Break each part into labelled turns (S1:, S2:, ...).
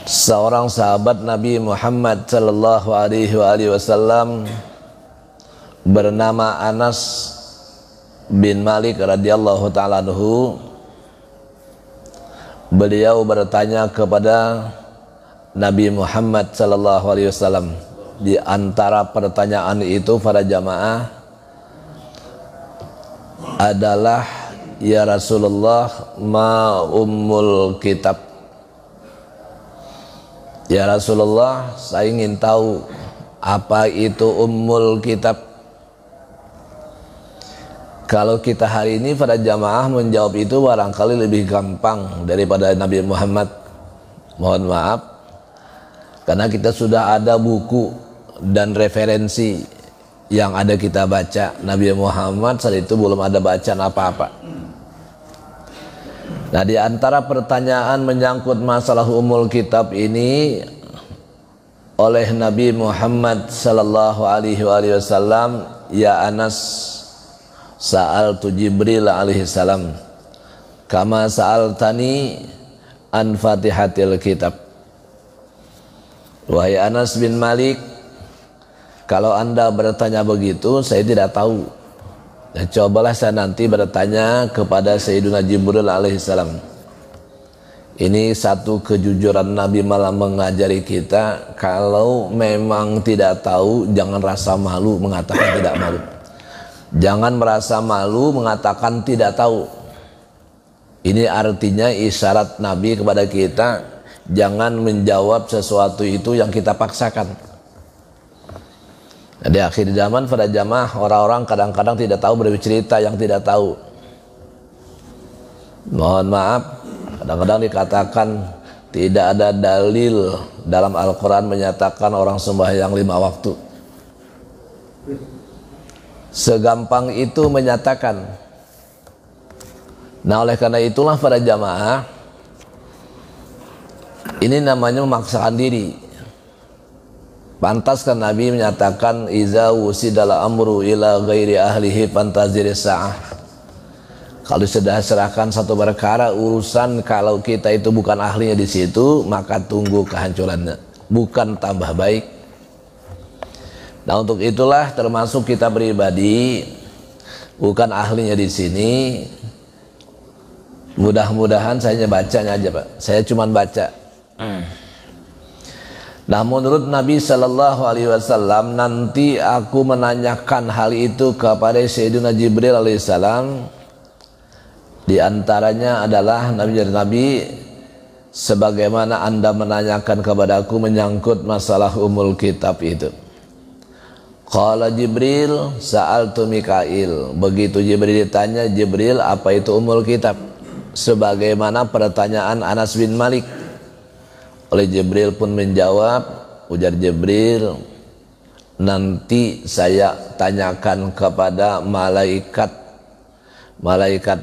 S1: Seorang sahabat Nabi Muhammad sallallahu alaihi wasallam bernama Anas bin Malik radhiyallahu ta'ala anhu. Beliau bertanya kepada Nabi Muhammad sallallahu alaihi wasallam. Di antara pertanyaan itu para jamaah adalah, ya Rasulullah, ma ummul kitab? Ya Rasulullah, saya ingin tahu apa itu ummul kitab. Kalau kita hari ini pada jamaah menjawab itu barangkali lebih gampang daripada Nabi Muhammad. Mohon maaf, karena kita sudah ada buku dan referensi yang ada kita baca. Nabi Muhammad saat itu belum ada bacaan apa-apa. Nah, di antara pertanyaan menyangkut masalah ummul kitab ini oleh Nabi Muhammad sallallahu alaihi wasallam, ya Anas, sa'altu Jibril alaihi salam kama sa'altani an fatihatil kitab. Wahai Anas bin Malik, kalau Anda bertanya begitu, saya tidak tahu. Dan cobalah saya nanti bertanya kepada Sayyidina Jibril alaihissalam. Ini satu kejujuran Nabi malah mengajari kita, kalau memang tidak tahu jangan rasa malu mengatakan tidak malu. Jangan merasa malu mengatakan tidak tahu. Ini artinya isyarat Nabi kepada kita, jangan menjawab sesuatu itu yang kita paksakan. Di akhir zaman pada jamaah, orang-orang kadang-kadang tidak tahu bercerita yang tidak tahu. Mohon maaf, kadang-kadang dikatakan tidak ada dalil dalam Al-Quran menyatakan orang sembahyang 5 waktu. Segampang itu menyatakan. Nah, oleh karena itulah pada jamaah, ini namanya memaksakan diri. Pantas kan Nabi menyatakan, iza wusidal amru ila ghairi ahlihi fantaziris sa'ah. Kalau sudah serahkan satu perkara urusan, kalau kita itu bukan ahlinya di situ, maka tunggu kehancurannya, bukan tambah baik. Nah, untuk itulah termasuk kita pribadi bukan ahlinya di sini. Mudah-mudahan saya bacanya aja, Pak. Saya cuma baca. Nah, menurut Nabi sallallahu alaihi wasallam, nanti aku menanyakan hal itu kepada Sayyidina Jibril alaihissalam. Di antaranya adalah Nabi sebagaimana Anda menanyakan kepadaku menyangkut masalah ummul kitab itu. Qala Jibril sa'altu Mikail. Begitu Jibril ditanya, Jibril, apa itu ummul kitab? Sebagaimana pertanyaan Anas bin Malik. Oleh Jibril pun menjawab, ujar Jibril, nanti saya tanyakan kepada malaikat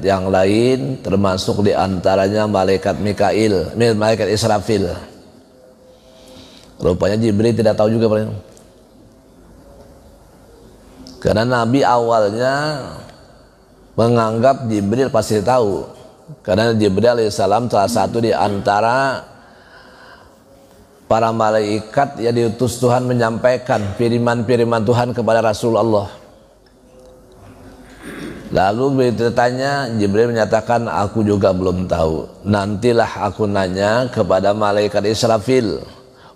S1: yang lain, termasuk diantaranya malaikat Mikail, malaikat Israfil. Rupanya Jibril tidak tahu juga, karena Nabi awalnya menganggap Jibril pasti tahu, karena Jibril alaihissalam salah satu di antara para malaikat yang diutus Tuhan menyampaikan firman-firman Tuhan kepada Rasulullah. Lalu begitu ditanya, Jibril menyatakan, aku juga belum tahu. Nantilah aku nanya kepada malaikat Israfil,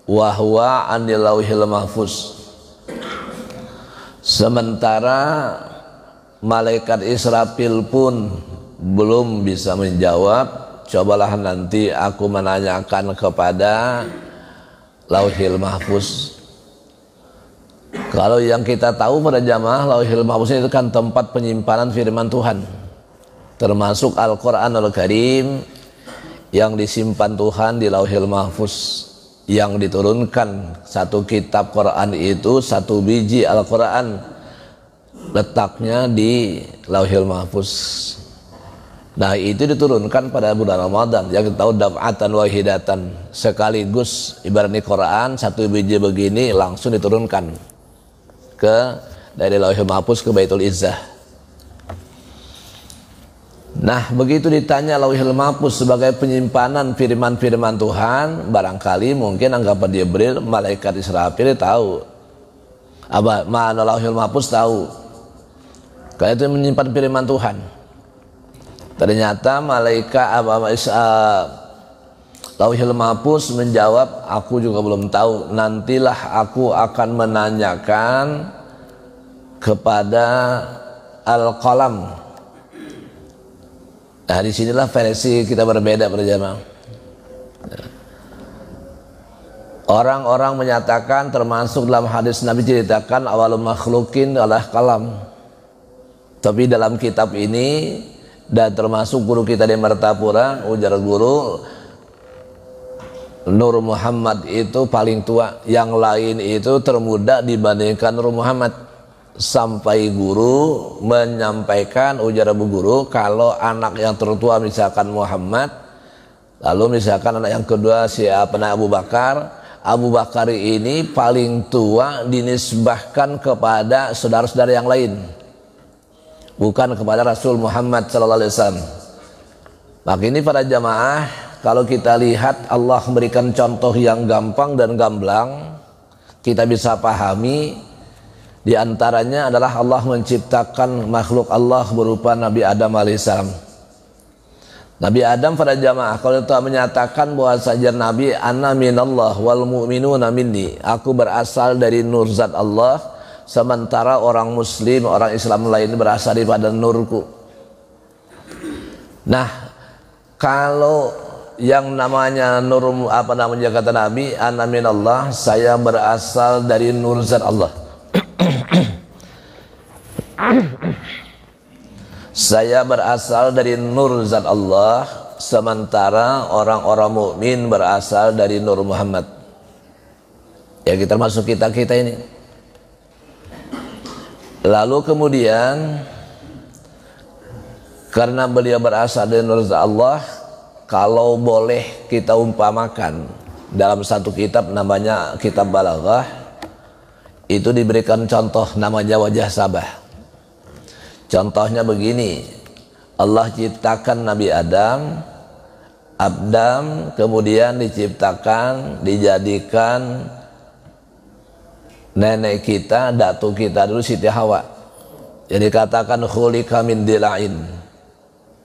S1: wa huwa anil lauhil mahfuz. Sementara malaikat Israfil pun belum bisa menjawab, cobalah nanti aku menanyakan kepada Lauhil Mahfuz. Kalau yang kita tahu pada jamaah, Lauhil Mahfuz itu kan tempat penyimpanan firman Tuhan, termasuk Al-Quranul Karim yang disimpan Tuhan di Lauhil Mahfuz, yang diturunkan satu kitab Quran itu, satu biji Al-Quran letaknya di Lauhil Mahfuz. Nah, itu diturunkan pada bulan Ramadan, yang kita tahu daf'atan wahidatan, sekaligus ibaratnya Quran satu biji begini langsung diturunkan dari Lauhul Mahfuz ke Baitul Izzah. Nah, begitu ditanya Lauhil Mahfuz sebagai penyimpanan firman-firman Tuhan, barangkali mungkin anggapan Jibril, malaikat Israfil tahu. Mana Lauhil Mahfuz tahu. Karena itu menyimpan firman Tuhan. Ternyata malaikat Lauhil Mahfuz menjawab, aku juga belum tahu. Nantilah aku akan menanyakan kepada Al-Qalam. Nah, disinilah versi kita berbeda para jamaah. Orang-orang menyatakan, termasuk dalam hadis Nabi ceritakan awalul makhlukin adalah kalam. Tapi dalam kitab ini, dan termasuk guru kita di Martapura, ujar guru, Nur Muhammad itu paling tua, yang lain itu termuda dibandingkan Nur Muhammad. Sampai guru menyampaikan, ujar Abu Guru, kalau anak yang tertua misalkan Muhammad, lalu misalkan anak yang kedua siapa, Abu Bakar. Abu Bakar ini paling tua dinisbahkan kepada saudara-saudara yang lain, bukan kepada Rasul Muhammad SAW. Maka ini para jamaah, kalau kita lihat Allah memberikan contoh yang gampang dan gamblang, kita bisa pahami. Di antaranya adalah Allah menciptakan makhluk Allah berupa Nabi Adam alaihissalam. Nabi Adam pada jamaah, kalau itu menyatakan bahwa saja Nabi, ana minallah wal mu'minuna minni, aku berasal dari nur zat Allah, sementara orang muslim, orang Islam lain berasal daripada nurku. Nah, kalau yang namanya nur, apa namanya kata Nabi, ana minallah, saya berasal dari nur zat Allah. Saya berasal dari nur zat Allah, sementara orang-orang mukmin berasal dari nur Muhammad. Ya, kita termasuk kita ini. Lalu kemudian, karena beliau berasal dari nur zat Allah, kalau boleh kita umpamakan, dalam satu kitab namanya Kitab Balaghah, itu diberikan contoh namanya wajah sabah. Contohnya begini, Allah ciptakan Nabi Adam, kemudian diciptakan, dijadikan nenek kita, datuk kita dulu Siti Hawa. Jadi dikatakan khuliqa min dila'in.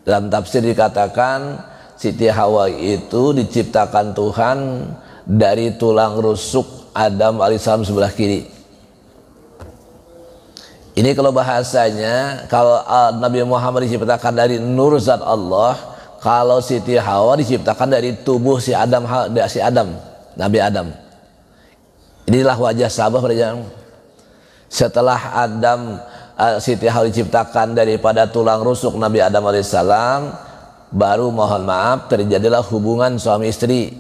S1: Dalam tafsir dikatakan Siti Hawa itu diciptakan Tuhan dari tulang rusuk Adam alaihissalam sebelah kiri. Ini kalau bahasanya, kalau Nabi Muhammad diciptakan dari nur zat Allah, kalau Siti Hawa diciptakan dari tubuh si Adam, Nabi Adam. Inilah wajah sabah pada zaman. Setelah Siti Hawa diciptakan daripada tulang rusuk Nabi Adam alaihissalam, baru mohon maaf terjadilah hubungan suami istri.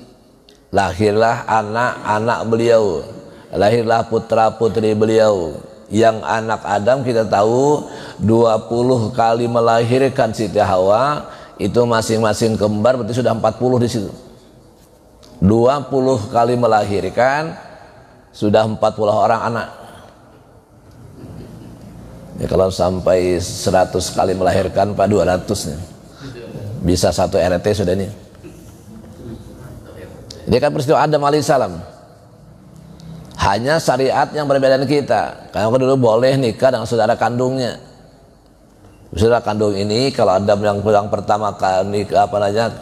S1: Lahirlah anak-anak beliau, lahirlah putra putri beliau. Yang anak Adam kita tahu 20 kali melahirkan Siti Hawa, itu masing-masing kembar, berarti sudah 40 di situ. 20 kali melahirkan, sudah 40 orang anak. Ya, kalau sampai 100 kali melahirkan, Pak, 200 nih. Bisa satu RT sudah ini. Ini kan peristiwa Adam alaihissalam. Hanya syariat yang berbeda dengan kita. Karena dulu boleh nikah dengan saudara kandungnya. Saudara kandung ini kalau Adam yang pertama kali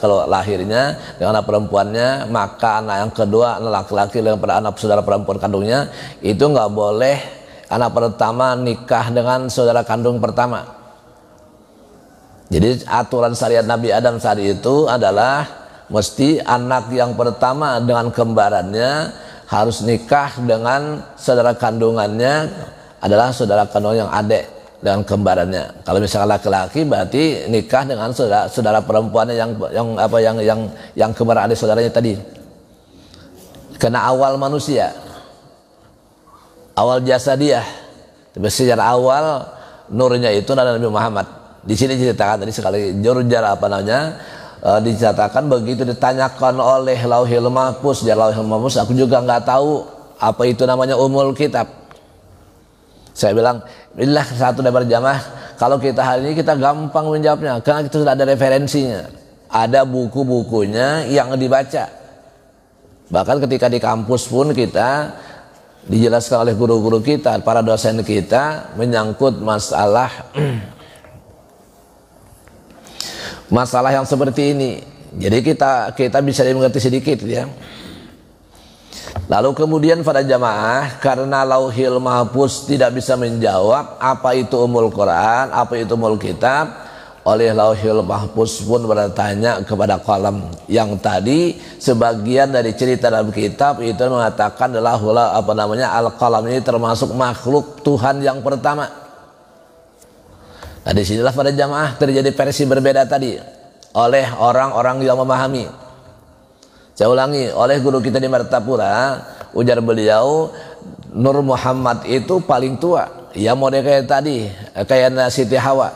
S1: kalau lahirnya dengan anak perempuannya, maka anak yang kedua anak laki-laki dengan anak saudara perempuan kandungnya, itu nggak boleh anak pertama nikah dengan saudara kandung pertama. Jadi aturan syariat Nabi Adam saat itu adalah mesti anak yang pertama dengan kembarannya harus nikah dengan saudara kandungannya, adalah saudara kandung yang adik dengan kembarannya. Kalau misalnya laki-laki berarti nikah dengan saudara perempuannya yang kembar adik saudaranya tadi. Karena awal manusia, awal jasadiah, tapi secara awal nurnya itu adalah Nabi Muhammad. Di sini diceritakan tadi sekali jurjar diceritakan begitu ditanyakan oleh Lauhil Mahfuz, dari Lauhil Mahfuz aku juga nggak tahu apa itu namanya umul kitab. Saya bilang, inilah satu dari jamaah, kalau kita hari ini kita gampang menjawabnya karena kita sudah ada referensinya, ada buku-bukunya yang dibaca. Bahkan ketika di kampus pun kita dijelaskan oleh guru-guru kita, para dosen kita menyangkut masalah masalah yang seperti ini. Jadi kita bisa dimengerti sedikit ya. Lalu kemudian pada jamaah, karena Lauhil Mahfuz tidak bisa menjawab apa itu Ummul Quran, apa itu Ummul Kitab, oleh Lauhil Mahfuz pun bertanya kepada qalam. Yang tadi sebagian dari cerita dalam kitab itu mengatakan adalah al-qalam ini termasuk makhluk Tuhan yang pertama. Nah disinilah pada jamaah terjadi versi berbeda tadi oleh orang-orang yang memahami. Saya ulangi, oleh guru kita di Martapura, ujar beliau, Nur Muhammad itu paling tua. Ya model kayak tadi, kayak Siti Hawa.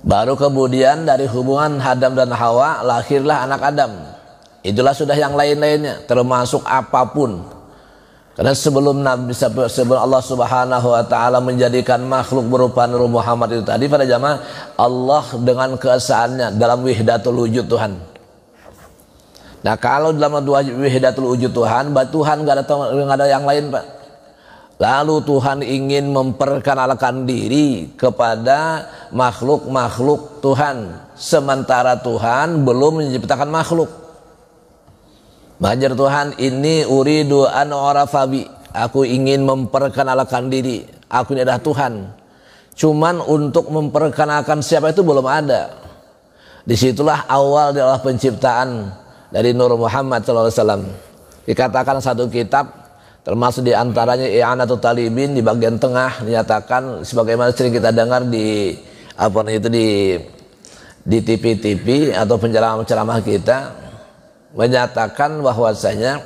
S1: Baru kemudian dari hubungan Adam dan Hawa lahirlah anak Adam. Itulah sudah yang lain-lainnya, termasuk apapun. Karena sebelum Allah Subhanahu wa taala menjadikan makhluk berupa Nur Muhammad itu tadi pada jamaah, Allah dengan keesaannya dalam wihdatul wujud Tuhan. Nah kalau dalam dua wihdatul wujud Tuhan, Tuhan nggak ada yang lain Pak. Lalu Tuhan ingin memperkenalkan diri kepada makhluk-makhluk Tuhan, sementara Tuhan belum menciptakan makhluk. Banjir Tuhan, ini uridu an orafabi, aku ingin memperkenalkan diri, aku ini adalah Tuhan. Cuman untuk memperkenalkan siapa itu belum ada. Disitulah awal adalah penciptaan dari Nur Muhammad SAW. Dikatakan satu kitab, termasuk diantaranya I'anatul Talibin, di bagian tengah dinyatakan sebagaimana sering kita dengar di di TV-TV atau penceramah-penceramah kita, menyatakan bahwasanya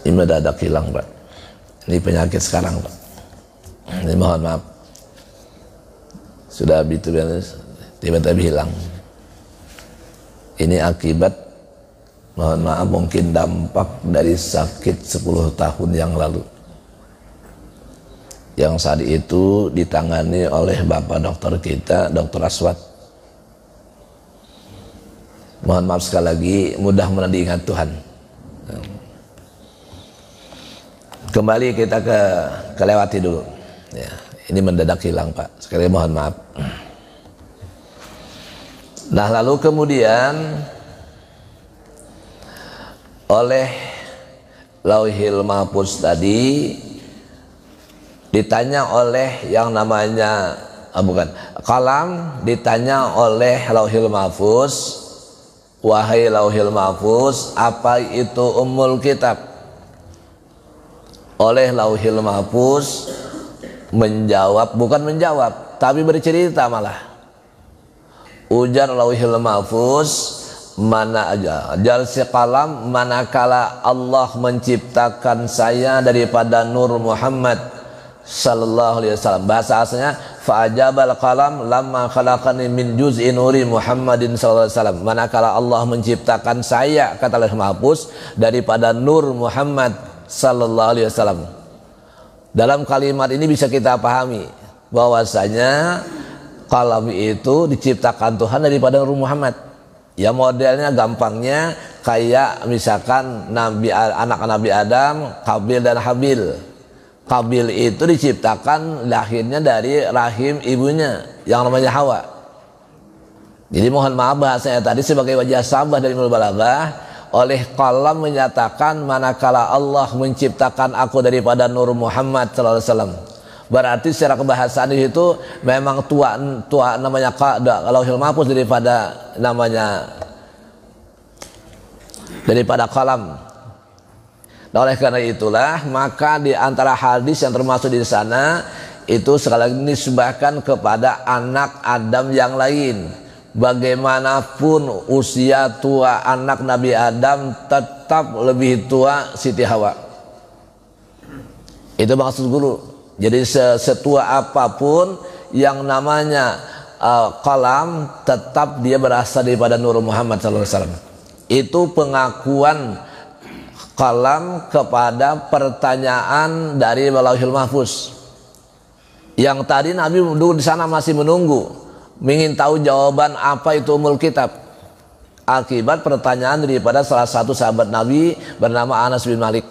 S1: ini mendadak hilang Pak. Ini penyakit sekarang Pak. Ini mohon maaf. Sudah itu tiba-tiba hilang. Ini akibat, mohon maaf, mungkin dampak dari sakit 10 tahun yang lalu. Yang saat itu ditangani oleh Bapak dokter kita, Dr. Aswad. Mohon maaf sekali lagi, mudah-mudahan diingat Tuhan. Kembali kita kelewati dulu ya, ini mendadak hilang Pak, sekali mohon maaf. Nah lalu kemudian oleh Lauhil Mahfuz tadi ditanya oleh yang namanya qalam, ditanya oleh Lauhil Mahfuz, wahai Lauhil Mahfuz, apa itu Ummul Kitab? Oleh Lauhil Mahfuz menjawab, bukan menjawab, tapi bercerita malah. Ujar Lauhil Mahfuz, mana aja jalsi qalam, manakala Allah menciptakan saya daripada Nur Muhammad sallallahu alaihi wasallam. Bahasa asalnya fa'ajabal qalam lamma khalaqani min juz'i nuri Muhammadin sallallahu alaihi wasallam. Manakala Allah menciptakan saya, kata Lauhil Mahfuz, daripada Nur Muhammad sallallahu alaihi wasallam. Dalam kalimat ini bisa kita pahami bahwasanya qalam itu diciptakan Tuhan daripada Nur Muhammad. Ya modelnya gampangnya kayak misalkan anak Nabi Adam, Qabil dan Habil. Qabil itu diciptakan lahirnya dari rahim ibunya yang namanya Hawa. Jadi mohon maaf bahasanya tadi sebagai wajah sabah dari Ilmu Balaghah, oleh qalam menyatakan manakala Allah menciptakan aku daripada Nur Muhammad sallallahu alaihi wasallam. Berarti secara kebahasaan itu memang tua namanya Lauhil Mahfuz daripada qalam. Nah, oleh karena itulah maka di antara hadis yang termasuk di sana itu sekali lagi disebutkan kepada anak Adam yang lain. Bagaimanapun usia tua anak Nabi Adam tetap lebih tua Siti Hawa. Itu maksud guru. Jadi setua apapun yang namanya qalam tetap dia berasal daripada Nur Muhammad sallallahu alaihi wasallam. Itu pengakuan qalam kepada pertanyaan dari Lauhul Mahfuz. Yang tadi Nabi dulu di sana masih menunggu, ingin tahu jawaban apa itu Ummul Kitab. Akibat pertanyaan daripada salah satu sahabat Nabi bernama Anas bin Malik.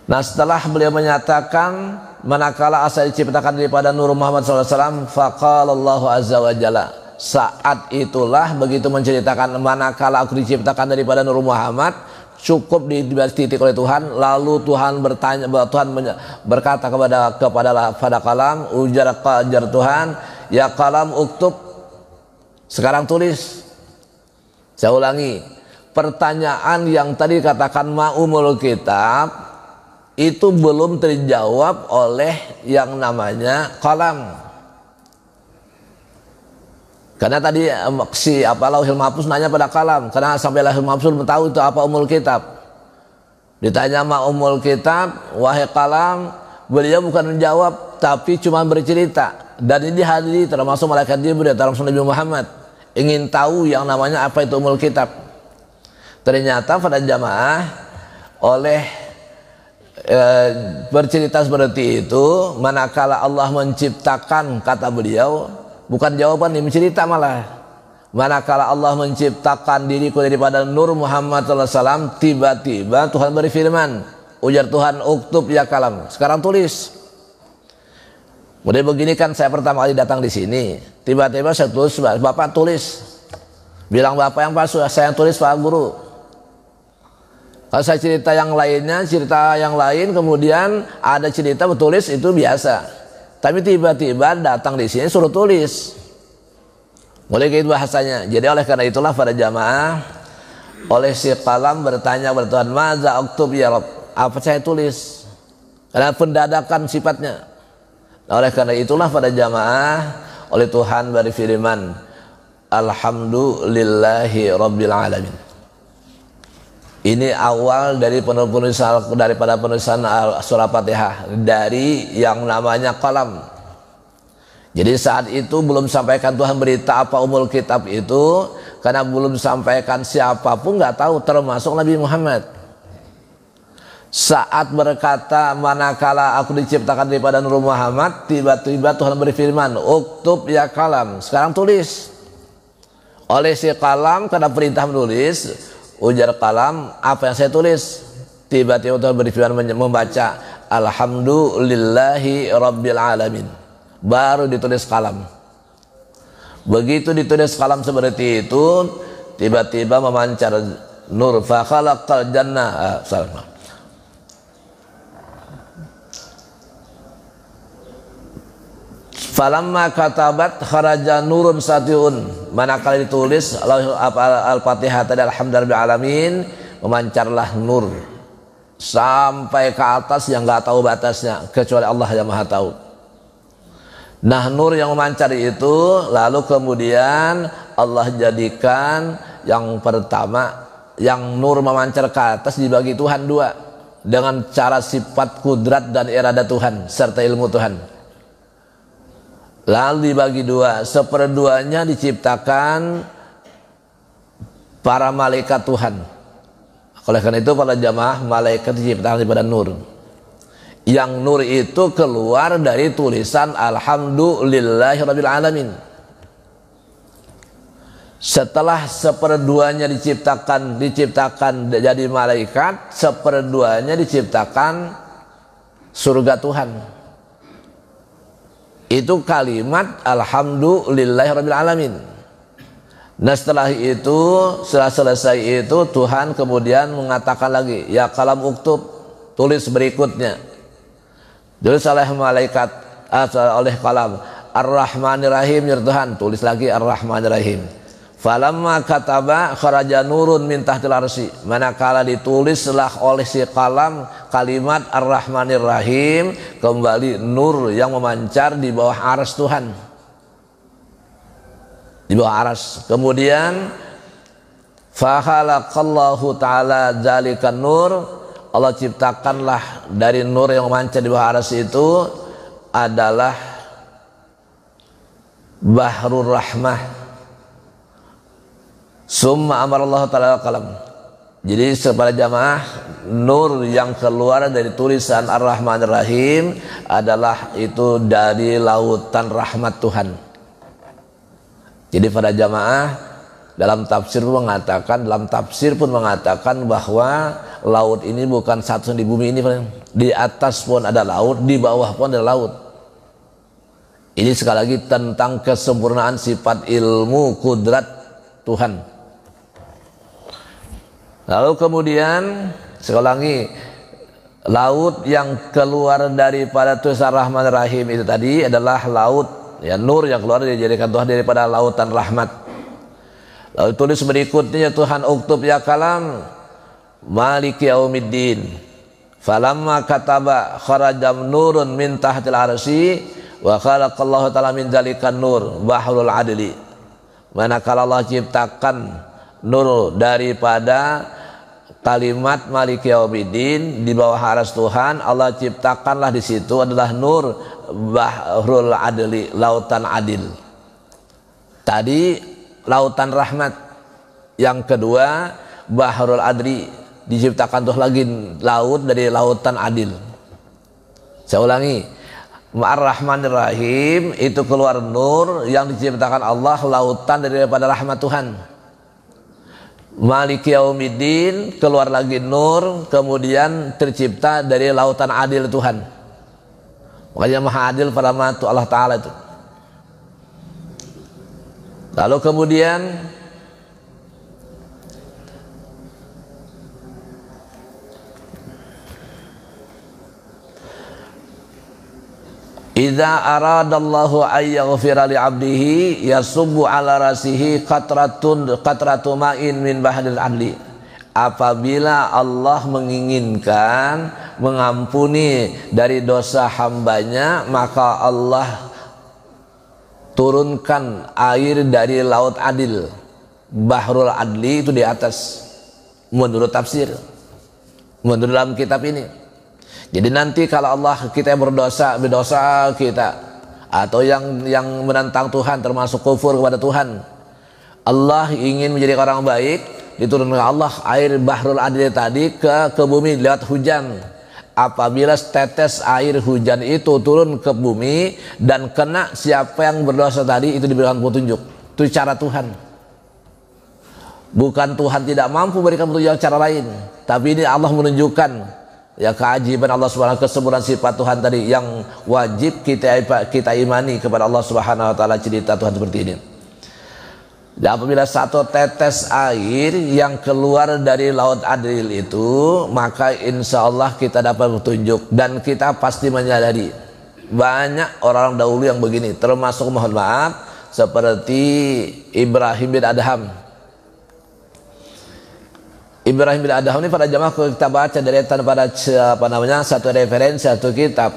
S1: Nah, setelah beliau menyatakan manakala asal diciptakan daripada Nur Muhammad SAW, faqalallahu azza wa jalla, saat itulah begitu menceritakan manakala aku diciptakan daripada Nur Muhammad, cukup diberi titik oleh Tuhan. Lalu Tuhan berkata kepada kalam, ujar Tuhan, ya kalam uktub, sekarang tulis. Saya ulangi, pertanyaan yang tadi katakan ma'umul kitab itu belum terjawab oleh yang namanya kalam. Karena tadi si Lauhul Mahfuz nanya pada kalam, karena sampai Lauhul Mahfuz belum tahu itu apa Ummul Kitab. Ditanya ma Ummul Kitab, wahai kalam, beliau bukan menjawab tapi cuma bercerita. Dan ini dihadiri termasuk malaikat Jibril, termasuk Nabi Muhammad, ingin tahu yang namanya apa itu Ummul Kitab. Ternyata pada jamaah oleh bercerita seperti itu, manakala Allah menciptakan, kata beliau, bukan jawaban ini, mencerita malah. Manakala Allah menciptakan diriku daripada Nur Muhammad SAW, tiba-tiba Tuhan berfirman, ujar Tuhan, uktub ya kalam, sekarang tulis. Kemudian begini kan, saya pertama kali datang di sini, tiba-tiba saya tulis, Bapak tulis. Bilang Bapak yang palsu, saya yang tulis Pak Guru. Kalau saya cerita yang lain, kemudian ada cerita bertulis, itu biasa. Tapi tiba-tiba datang di sini suruh tulis. Mulai gitu bahasanya. Jadi oleh karena itulah pada jamaah, oleh si kalam bertanya kepada Tuhan, maza uktub ya Rabb, apa saya tulis? Karena pendadakan sifatnya. Nah, oleh karena itulah pada jamaah, oleh Tuhan berfirman, alhamdulillahi rabbil alamin. Ini awal dari daripada penulisan surah Fatihah dari yang namanya kalam. Jadi saat itu belum sampaikan Tuhan berita apa Ummul Kitab itu, karena belum sampaikan siapapun nggak tahu, termasuk Nabi Muhammad. Saat berkata manakala aku diciptakan daripada Nur Muhammad, tiba-tiba Tuhan berfirman, uktub ya kalam, sekarang tulis. Oleh si kalam karena perintah menulis, ujar kalam, apa yang saya tulis? Tiba-tiba Tuhan berfirman membaca alhamdulillahi rabbil alamin. Baru ditulis kalam. Begitu ditulis kalam seperti itu, tiba-tiba memancar nur, fa khalaqal jannah. Falamma katabat kharaja nurun satiun. Manakala ditulis Al-Fatihah tadi alhamdulillah alamin, memancarlah nur sampai ke atas yang enggak tahu batasnya kecuali Allah yang Maha tahu. Nah, nur yang memancar itu lalu kemudian Allah jadikan yang pertama, yang nur memancar ke atas dibagi Tuhan dua dengan cara sifat kudrat dan irada Tuhan serta ilmu Tuhan. Lalu dibagi dua, seperduanya diciptakan para malaikat Tuhan. Oleh karena itu pada jamaah, malaikat diciptakan daripada nur. Yang nur itu keluar dari tulisan alhamdulillahirabbil alamin. Setelah seperduanya diciptakan jadi malaikat, seperduanya diciptakan surga Tuhan. Itu kalimat alhamdulillahirabbil alamin. Nah, setelah selesai itu Tuhan kemudian mengatakan lagi, ya kalam uktub, tulis berikutnya. Tulis oleh malaikat, oleh kalam Ar-Rahmanir Rahim, ya Tuhan, tulis lagi Ar-Rahmanir Rahim. Falamma kataba kharaja nurun min tahtil arsy. Manakala ditulislah oleh si kalam kalimat Ar-Rahmanir Rahim, kembali nur yang memancar di bawah arsy Tuhan. Di bawah arsy. Kemudian fa khalaqallahu ta'ala dzalikan nur, Allah ciptakanlah dari nur yang memancar di bawah arsy itu adalah bahrul rahmah. Summa amarallahu ta'ala kalam. Jadi kepada jamaah, nur yang keluar dari tulisan Ar-Rahman Ar-Rahim adalah itu dari lautan rahmat Tuhan. Jadi pada jamaah, dalam tafsir pun mengatakan bahwa laut ini bukan satu di bumi ini, di atas pun ada laut, di bawah pun ada laut. Ini sekali lagi tentang kesempurnaan sifat ilmu kudrat Tuhan. Lalu kemudian sekali lagi, laut yang keluar daripada tulisan Rahman Rahim itu tadi adalah laut, ya, nur yang keluar dijadikan Tuhan daripada lautan rahmat. Lalu tulis berikutnya, Tuhan uktub ya kalam maliki yaumiddin falamma kataba kharajam nurun min tahtil arsy wa khalaqallahu ta'ala min dzalikan nur bahrul adli. Manakala Allah ciptakan nur daripada kalimat maliki yaumiddin di bawah aras Tuhan, Allah ciptakanlah di situ adalah nur bahrul adli, lautan adil. Tadi lautan rahmat, yang kedua bahrul adli, diciptakan tuh lagi laut dari lautan adil. Saya ulangi, Ar-Rahman Ar-Rahim itu keluar nur yang diciptakan Allah, lautan daripada rahmat Tuhan. Maliki yaumiddin keluar lagi nur, kemudian tercipta dari lautan adil Tuhan. Makanya maha adil pada mata Allah Ta'ala itu. Lalu kemudian idza aradallahu ayyaghfira li 'abdihi yasubbu 'ala rasihi qatratu ma'in min bahril adli. Apabila Allah menginginkan mengampuni dari dosa hambanya, maka Allah turunkan air dari laut adil. Bahrul adli itu di atas, menurut tafsir, menurut dalam kitab ini. Jadi nanti kalau Allah kita berdosa kita, atau yang menentang Tuhan termasuk kufur kepada Tuhan, Allah ingin menjadi orang baik, diturunkan Allah air bahrul adil tadi ke bumi lewat hujan. Apabila tetes air hujan itu turun ke bumi dan kena siapa yang berdosa tadi, itu diberikan petunjuk. Itu cara Tuhan. Bukan Tuhan tidak mampu berikan petunjuk cara lain, tapi ini Allah menunjukkan ya keajaiban Allah Subhanahu wa taala, kesempurnaan sifat Tuhan tadi yang wajib kita imani kepada Allah Subhanahu wa taala. Cerita Tuhan seperti ini. Dan apabila satu tetes air yang keluar dari laut adil itu, maka insya Allah kita dapat petunjuk. Dan kita pasti menyadari banyak orang dahulu yang begini, termasuk mohon maaf seperti Ibrahim bin Adham. Ibrahim bin Adham ini pada jamaah kita baca deretan pada satu referensi, satu kitab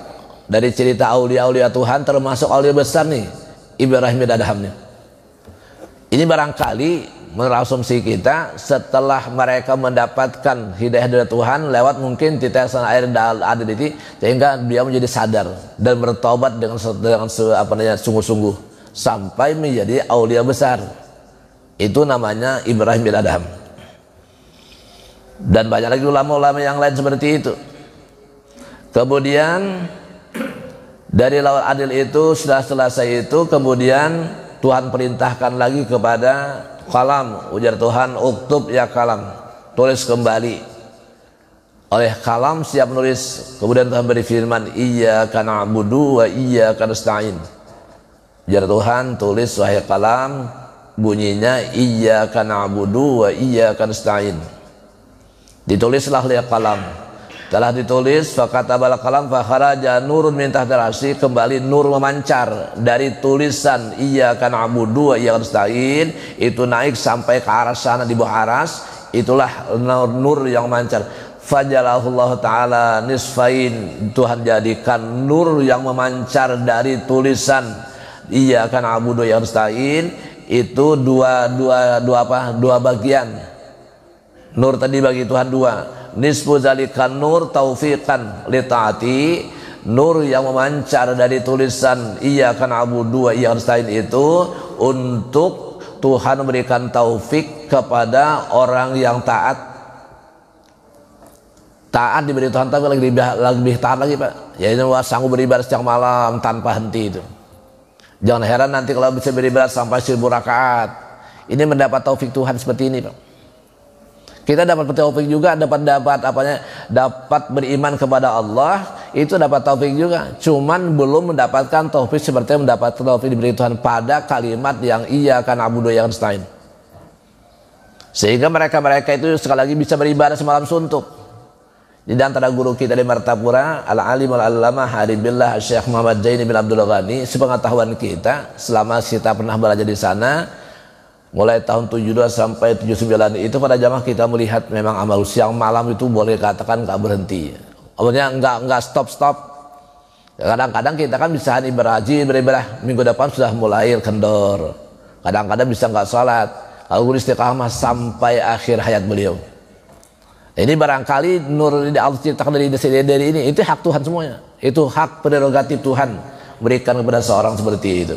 S1: dari cerita aulia-aulia Tuhan, termasuk aulia besar nih Ibrahim bin Adham nih. Ini barangkali menurut asumsi kita, setelah mereka mendapatkan hidayah dari Tuhan lewat mungkin tetesan air adil itu, sehingga dia menjadi sadar dan bertobat dengan sungguh-sungguh sampai menjadi aulia besar. Itu namanya Ibrahim bin Adham. Dan banyak lagi ulama-ulama yang lain seperti itu. Kemudian dari laut adil itu sudah selesai itu, kemudian Tuhan perintahkan lagi kepada kalam, ujar Tuhan uktub ya kalam, tulis kembali. Oleh kalam siap nulis. Kemudian Tuhan berfirman iyyaka na'budu wa iyyaka nasta'in. Ujar Tuhan tulis wahai kalam, bunyinya iyyaka na'budu wa iyyaka nasta'in. Ditulislah oleh kalam. Telah ditulis fakatabal kalam fakharaja nurun min tahtil arsy, kembali nur memancar dari tulisan iyyaka na'budu wa iyyaka nasta'in, itu naik sampai ke aras sana, di bawah aras itulah nur yang memancar. Fajalahullahu ta'ala nisfain, Tuhan jadikan nur yang memancar dari tulisan iyyaka na'budu wa iyyaka nasta'in itu dua bagian. Nur tadi bagi Tuhan dua. Nisfu zalikan nur taufiqan li taati, nur yang memancar dari tulisan iyyaka na'budu wa iyyaka nasta'in itu untuk Tuhan memberikan taufik kepada orang yang taat. Taat diberi Tuhan, tapi lebih taat lagi Pak, yaitu sanggup beribadah siang malam tanpa henti itu. Jangan heran nanti kalau bisa beribadah sampai 1000 rakaat. Ini mendapat taufik Tuhan seperti ini Pak. Kita dapat taufik juga, dapat beriman kepada Allah, itu dapat taufik juga. Cuman belum mendapatkan taufik seperti yang mendapat taufik diberi Tuhan pada kalimat yang iyyaka na'budu wa iyyaka nasta'in. Sehingga mereka itu sekali lagi bisa beribadah semalam suntuk. Di antara guru kita di Martapura, Al-Alim Al-Allamah Haribillah Syekh Muhammad Zaini bin Abdul Ghani, sepengetahuan kita selama kita pernah belajar di sana mulai tahun 72 sampai 79 itu, pada jamaah kita melihat memang amal siang malam itu boleh katakan nggak berhenti. Maksudnya nggak stop. Kadang-kadang kita kan bisa beribadah minggu depan sudah mulai kendor. Kadang-kadang bisa nggak sholat, lalu istiqamah sampai akhir hayat beliau. Ini barangkali nur yang Allah ciptakan dari ini, itu hak Tuhan semuanya. Itu hak prerogatif Tuhan berikan kepada seorang seperti itu.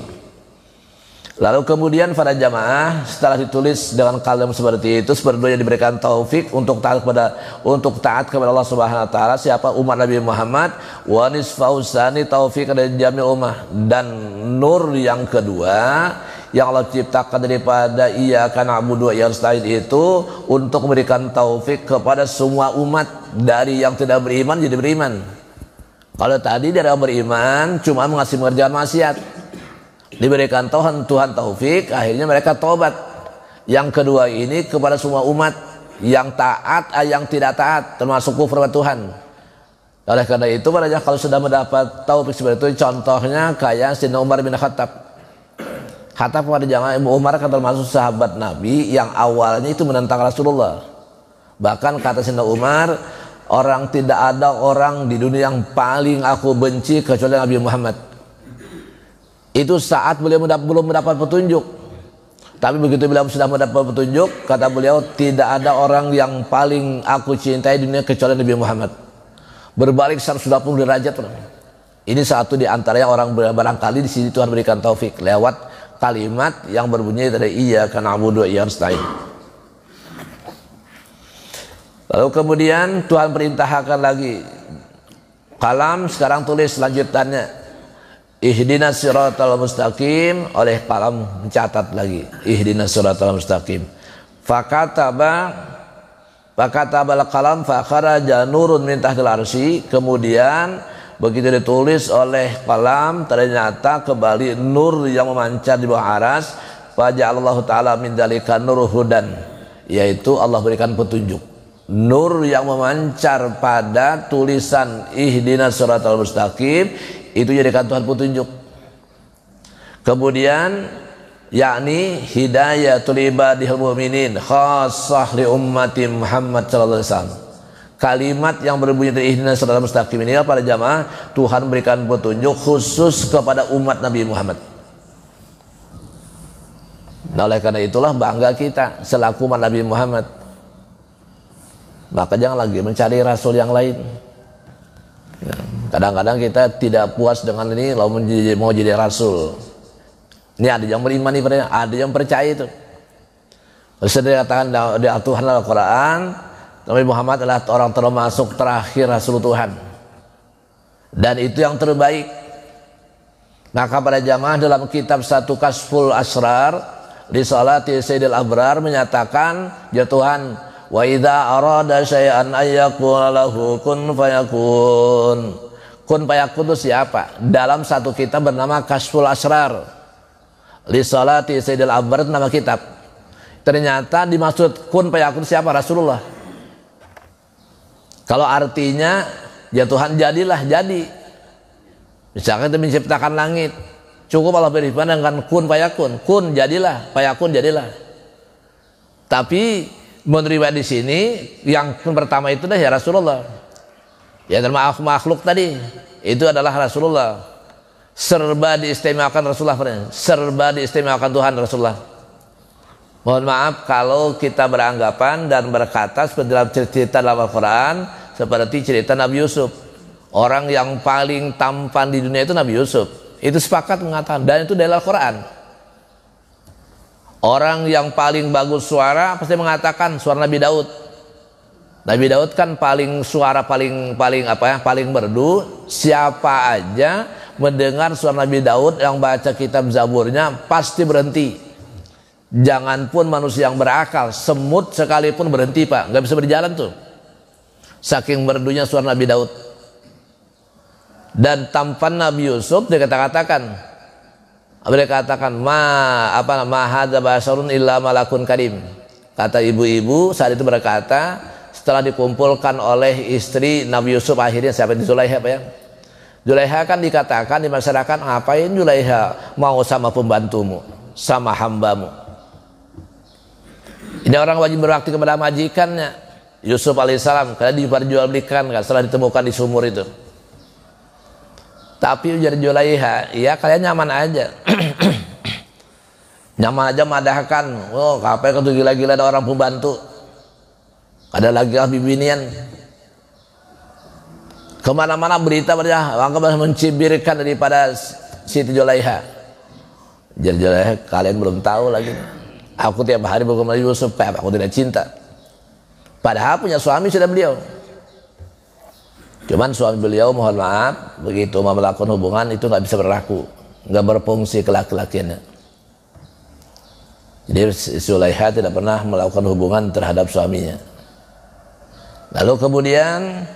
S1: Lalu kemudian para jamaah setelah ditulis dengan kalimat seperti itu, seperti diberikan taufik untuk taat kepada Allah Subhanahu wa taala, siapa umat Nabi Muhammad, wa nisfausani taufik dari jamil ummah, dan nur yang kedua yang Allah ciptakan daripada iyyaka na'budu wa iyyaka nasta'in itu untuk memberikan taufik kepada semua umat, dari yang tidak beriman jadi beriman. Kalau tadi dari yang beriman cuma mengerjakan maksiat, diberikan Tuhan taufik, akhirnya mereka taubat. Yang kedua ini kepada semua umat, yang taat, yang tidak taat, termasuk kufur kepada Tuhan. Oleh karena itu, kalau sudah mendapat taufik seperti itu, contohnya kayak Sayyidina Umar bin Khattab. Kata pada jamaah, Umar kan termasuk sahabat Nabi yang awalnya itu menentang Rasulullah. Bahkan kata Sayyidina Umar, tidak ada orang di dunia yang paling aku benci kecuali Nabi Muhammad. Itu saat beliau belum mendapat petunjuk. Tapi begitu beliau sudah mendapat petunjuk, kata beliau, tidak ada orang yang paling aku cintai di dunia kecuali Nabi Muhammad. Berbalik 180 derajat. Ini satu di antaranya orang barangkali di sini Tuhan berikan taufik lewat kalimat yang berbunyi dari iyyaka na'budu wa iyyaka nasta'in. Lalu kemudian Tuhan perintahkan lagi, kalam sekarang tulis lanjutannya, ihdinas siratal mustaqim, oleh kalam mencatat lagi ihdinas siratal mustaqim. Fakatabal kalam fakharaja nurun min tahtil arsy, kemudian begitu ditulis oleh kalam ternyata kembali nur yang memancar di bawah aras. Faja'alallahu ta'ala min dzalika nur hudan, yaitu Allah berikan petunjuk. Nur yang memancar pada tulisan ihdinas siratal mustaqim itu jadikan Tuhan petunjuk. Kemudian yakni hidayatul ibadil mu'minin khassah li ummati Muhammad sallallahu alaihi wasallam. Kalimat yang berbunyi dari ihdinas siratal mustaqim ini para jamaah, Tuhan berikan petunjuk khusus kepada umat Nabi Muhammad. Nah, oleh karena itulah bangga kita selaku umat Nabi Muhammad. Maka jangan lagi mencari rasul yang lain. Kadang-kadang kita tidak puas dengan ini, lalu mau jadi rasul. Ini ada yang beriman, ada yang percaya itu. Sudah dikatakan di Tuhan Al-Quran, Nabi Muhammad adalah orang termasuk terakhir Rasul Tuhan, dan itu yang terbaik. Maka para jamaah dalam kitab satu Kasful Asrar di Salati Sayyidil Abrar menyatakan, ya Tuhan, wa idza arada syai'an ayyakuna lahu kun fayakun. Kun fayakun itu siapa? Dalam satu kitab bernama Kasful Asrar li Salati Sayyidil Abrar, nama kitab. Ternyata dimaksud kun fayakun siapa? Rasulullah. Kalau artinya, ya Tuhan jadilah, jadi. Misalkan kita menciptakan langit, cukup Allah berfirman dengan kun fayakun, kun jadilah, fayakun jadilah. Tapi menerima di sini yang pertama itu dah ya Rasulullah. Ya termasuk makhluk tadi, itu adalah Rasulullah. Serba diistimewakan Rasulullah, serba diistimewakan Tuhan Rasulullah. Mohon maaf kalau kita beranggapan dan berkata seperti dalam cerita dalam Al-Quran, seperti cerita Nabi Yusuf. Orang yang paling tampan di dunia itu Nabi Yusuf. Itu sepakat mengatakan, dan itu dari Al-Quran. Orang yang paling bagus suara pasti mengatakan suara Nabi Daud. Nabi Daud kan suara paling merdu. Siapa aja mendengar suara Nabi Daud yang baca kitab Zaburnya pasti berhenti. Jangan pun manusia yang berakal, semut sekalipun berhenti, Pak, nggak bisa berjalan tuh. Saking merdunya suara Nabi Daud. Dan tampan Nabi Yusuf dikatakan ma hadza basarun illa malakun karim. Kata ibu-ibu saat itu berkata, setelah dikumpulkan oleh istri Nabi Yusuf, akhirnya siapa itu? Zulaiha, Pak ya. Zulaiha kan dikatakan di masyarakat, ngapain Zulaiha mau sama pembantumu, sama hambamu? Ini orang wajib berbakti kepada majikannya. Yusuf alaihissalam karena diperjualbelikan kan setelah ditemukan di sumur itu. Tapi ujar Zulaiha, ya kalian nyaman aja. Nyaman aja madahkan. Oh, kapan itu gila-gila ada orang pembantu. Ada lagi bibinian. Kemana-mana berita mencibirkan daripada Siti Zulaiha. Ujar Zulaiha, kalian belum tahu lagi. Aku tiap hari bergumul Yusuf, aku tidak cinta. Padahal punya suami sudah beliau. Cuman suami beliau mohon maaf, begitu mau melakukan hubungan itu nggak bisa berlaku, nggak berfungsi kelaki-lakiannya. Jadi Zulaiha tidak pernah melakukan hubungan terhadap suaminya. Lalu kemudian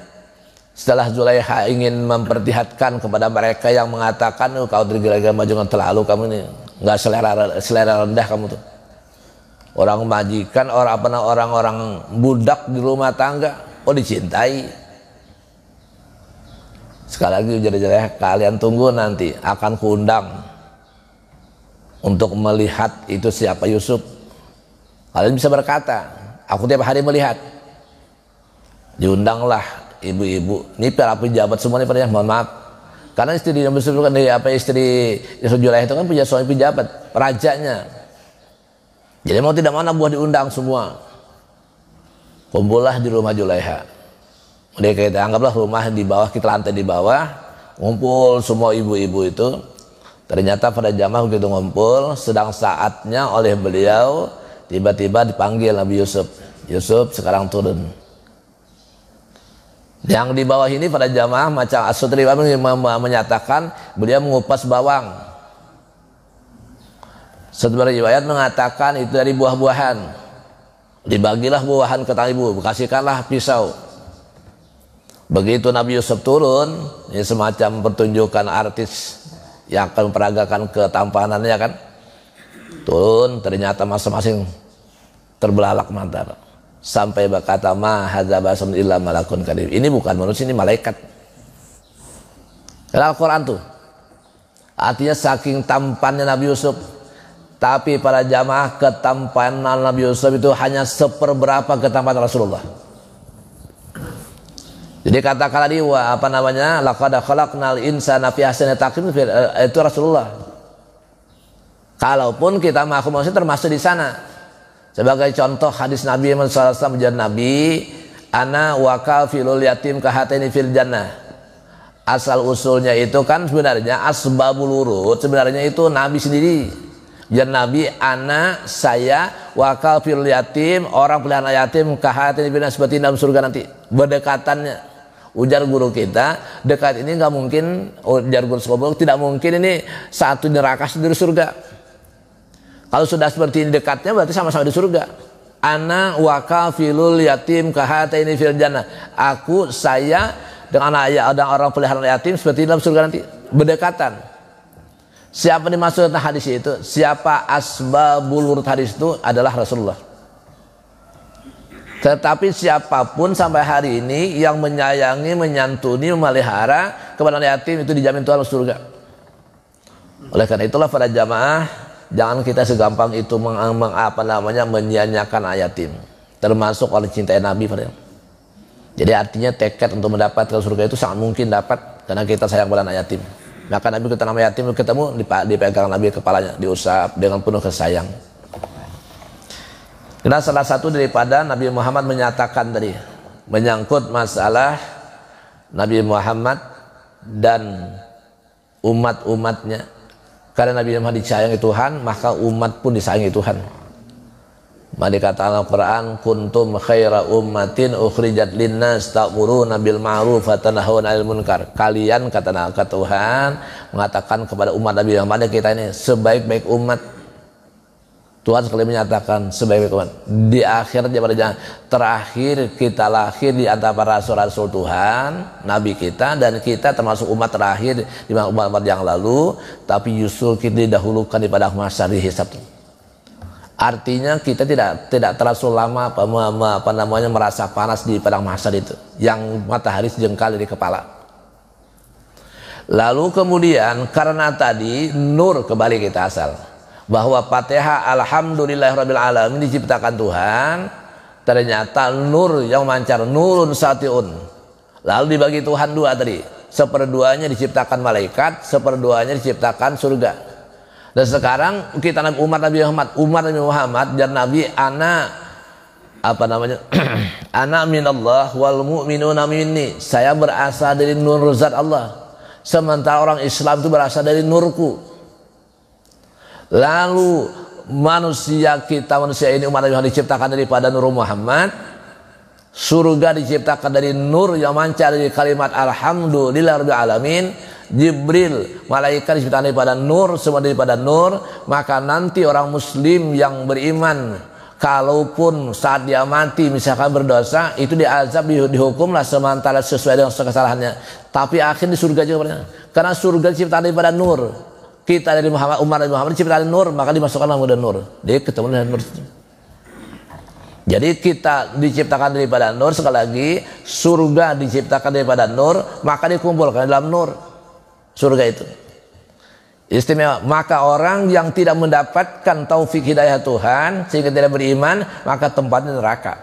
S1: setelah Zulaiha ingin memperlihatkan kepada mereka yang mengatakan, oh, kau tergila-gila maju terlalu, kamu ini nggak selera rendah kamu tuh. Orang majikan, orang-orang budak di rumah tangga, oh dicintai. Sekali lagi ujar-ujar, kalian tunggu nanti akan kuundang untuk melihat itu siapa Yusuf. Kalian bisa berkata, aku tiap hari melihat. Diundanglah ibu-ibu. Ini para pejabat semua nih, mohon maaf. Karena istri Yusuf kan istri Yusuf Zulaiha itu kan punya suami pejabat, rajanya. Jadi mau tidak mau buah diundang semua. Kumpullah di rumah Zulaiha. Udah kita anggaplah rumah di bawah, kita lantai di bawah, ngumpul semua ibu-ibu itu. Ternyata pada jamaah begitu ngumpul, sedang saatnya oleh beliau tiba-tiba dipanggil Nabi Yusuf. Yusuf sekarang turun. Yang di bawah ini pada jamaah macam As-Sutri menyatakan beliau mengupas bawang. Setelah riwayat mengatakan itu dari buah-buahan. Dibagilah buahan ke tangan ibu, kasihkanlah pisau. Begitu Nabi Yusuf turun, ini semacam pertunjukan artis yang akan memperagakan ketampanannya kan. Turun, ternyata masing-masing terbelalak mata. Sampai berkata, ma hadza basarun illa malakun karim. Ini bukan manusia, ini malaikat. Dalam Al-Quran tuh. Artinya saking tampannya Nabi Yusuf. Tapi para jamaah ketampanan Nabi Yusuf itu hanya seperberapa ketampanan Rasulullah. Jadi katakanlah di laqad khalaqnal insana fi ahsani taqwim, itu Rasulullah. Kalaupun kita makhluk manusia termasuk di sana. Sebagai contoh hadis Nabi Muhammad SAW menjadi Nabi, ana wa kafilul yatim kahataini fil jannah. Asal usulnya itu kan sebenarnya asbabul wurud, sebenarnya itu Nabi sendiri. Jadi Nabi, ana, saya, wa kafilul yatim, orang pelihara yatim kahataini fil jannah, seperti dalam surga nanti. Berdekatannya. Ujar guru kita, dekat ini nggak mungkin. Ujar guru sekolah, tidak mungkin ini satu neraka sendiri surga. Kalau sudah seperti ini dekatnya berarti sama-sama di surga. Ana wa kafilul yatim kahataini fil jannah. Aku, saya dengan ayah dan orang pelihara yatim seperti dalam surga nanti, berdekatan. Siapa dimaksud hadis itu? Siapa asbabul wurud hadis itu? Adalah Rasulullah. Tetapi siapapun sampai hari ini yang menyayangi, menyantuni, memelihara kepada yatim itu dijamin Tuhan surga. Oleh karena itulah pada jamaah, jangan kita segampang itu menyia-nyiakan yatim. Termasuk oleh cintai Nabi pada. Jadi artinya tekad untuk mendapatkan surga itu sangat mungkin dapat karena kita sayang pada anak yatim. Maka Nabi ketemu yatim, ketemu dipegang Nabi kepalanya, diusap dengan penuh kasih sayang. Karena salah satu daripada Nabi Muhammad menyatakan tadi menyangkut masalah Nabi Muhammad dan umat-umatnya. Karena Nabi Muhammad disayangi Tuhan, maka umat pun disayangi Tuhan. Maka dikata Al-Quran, kuntum khaira ummatin ukhrijat linnas ta'muruna bil ma'ruf wa tanhauna 'anil munkar. Kalian, kata Tuhan, mengatakan kepada umat Nabi Muhammad, kita ini sebaik-baik umat. Tuhan sekali menyatakan sebaik-baik umat. Di akhir zaman terakhir kita lahir di antara para rasul-rasul Tuhan, Nabi kita, dan kita termasuk umat terakhir di umat-umat yang lalu, tapi justru kita didahulukan daripada masa dihisab. Artinya kita tidak terlalu lama merasa panas di padang mahsyar itu, yang matahari sejengkal di kepala. Lalu kemudian karena tadi nur, kembali kita asal bahwa Fatihah alhamdulillahirabbil alamin diciptakan Tuhan, ternyata nur yang mancar, nurun satiun, lalu dibagi Tuhan dua tadi, seperduanya diciptakan malaikat, seperduanya diciptakan surga. Dan sekarang kita umat Nabi Muhammad dan Nabi ana minallah wal mu'minuna minni, saya berasal dari nur zat Allah, sementara orang Islam itu berasal dari nurku. Lalu manusia ini umat Nabi Muhammad diciptakan daripada nur Muhammad, surga diciptakan dari nur yang mancar dari kalimat alhamdulillahirabbil alamin, Jibril malaikat diciptakan daripada nur, semua daripada nur. Maka nanti orang muslim yang beriman, kalaupun saat dia mati misalkan berdosa, itu diazab, dihukumlah sementara sesuai dengan kesalahannya, tapi akhir di surga juga, karena surga diciptakan daripada nur. Kita dari umat Nabi Muhammad diciptakan nur, maka dimasukkan dalam nur. Dia ketemu dengan nur. Jadi kita diciptakan daripada nur, sekali lagi surga diciptakan daripada nur, maka dikumpulkan dalam nur surga itu. Istimewa. Maka orang yang tidak mendapatkan taufik hidayah Tuhan sehingga tidak beriman, maka tempatnya neraka.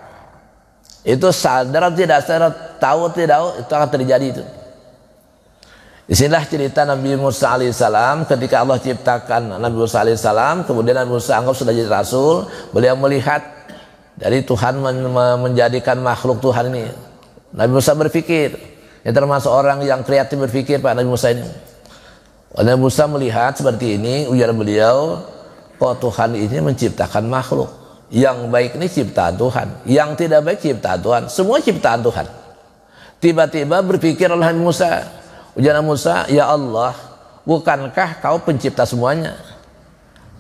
S1: Itu sadar atau tidak sadar, tahu atau tidak, itu akan terjadi itu. Disinilah cerita Nabi Musa alaihissalam ketika Allah ciptakan Nabi Musa alaihissalam, kemudian Nabi Musa anggap sudah jadi rasul, beliau melihat dari Tuhan menjadikan makhluk Tuhan ini. Nabi Musa berpikir, ini termasuk orang yang kreatif berpikir, Pak Nabi Musa ini. Nabi Musa melihat seperti ini, ujar beliau, kok Tuhan ini menciptakan makhluk, yang baik ini ciptaan Tuhan, yang tidak baik ciptaan Tuhan, semua ciptaan Tuhan. Tiba-tiba berpikir oleh Nabi Musa, ujar Musa, ya Allah, bukankah kau pencipta semuanya?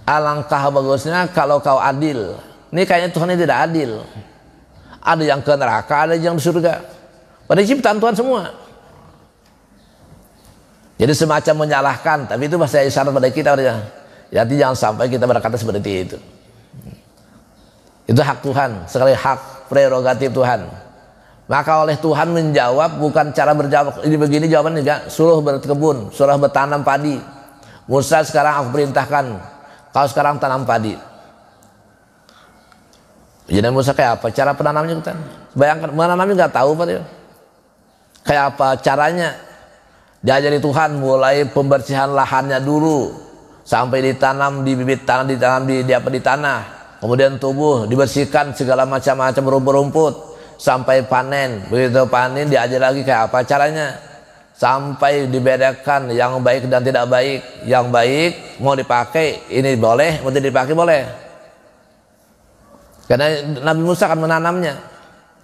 S1: Alangkah bagusnya kalau kau adil. Ini kayaknya Tuhan ini tidak adil. Ada yang ke neraka, ada yang di surga. Pada ciptaan Tuhan semua. Jadi semacam menyalahkan, tapi itu masih isyarat pada kita. Jadi jangan sampai kita berkata seperti itu. Itu hak Tuhan, sekali hak prerogatif Tuhan. Maka oleh Tuhan menjawab, bukan cara berjawab ini begini jawabannya, enggak. Suruh berkebun, suruh bertanam padi. Musa, sekarang aku perintahkan kau sekarang tanam padi. Jadi Musa kayak apa cara penanamnya kan? Bayangkan menanamnya nggak tahu Pak ya. Kayak apa caranya? Diajari Tuhan mulai pembersihan lahannya dulu sampai ditanam di bibit tanah, ditanam di tanah. Kemudian tumbuh, dibersihkan segala macam rumput-rumput. Sampai panen, begitu panen diajar lagi kayak apa caranya, sampai dibedakan yang baik dan tidak baik. Yang baik mau dipakai ini boleh, mau tidak dipakai boleh, karena Nabi Musa akan menanamnya.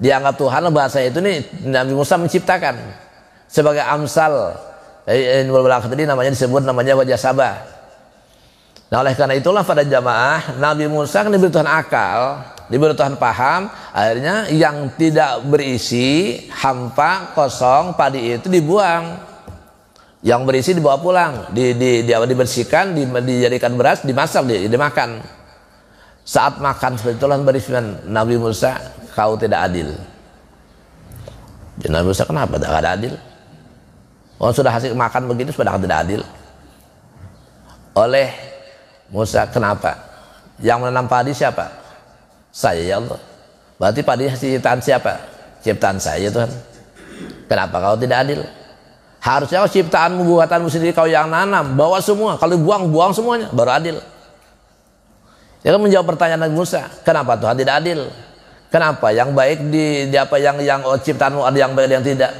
S1: Dianggap Tuhan bahasa itu nih Nabi Musa menciptakan sebagai amsal. Tadi namanya disebut namanya wajah sabah. Nah oleh karena itulah pada jamaah Nabi Musa kan diberi Tuhan akal, diberi Tuhan paham, akhirnya yang tidak berisi, hampa, kosong, padi itu dibuang. Yang berisi dibawa pulang, dibersihkan, dijadikan beras, dimasak, dimakan. Saat makan seperti itulah berfirman Nabi Musa, kau tidak adil. Jadi Nabi Musa, kenapa tidak adil? Oh sudah hasil makan begitu sudah tidak adil. Oleh Musa, kenapa? Yang menanam padi siapa? Saya ya Allah. Berarti padi ciptaan siapa? Ciptaan saya Tuhan. Kenapa kau tidak adil? Harusnya kau ciptaanmu, buatanmu sendiri, kau yang nanam, bawa semua. Kalau buang semuanya, baru adil. Dia kan menjawab pertanyaan Nabi Musa, kenapa Tuhan tidak adil? Kenapa yang baik di apa yang ciptaanmu ada yang baik yang tidak?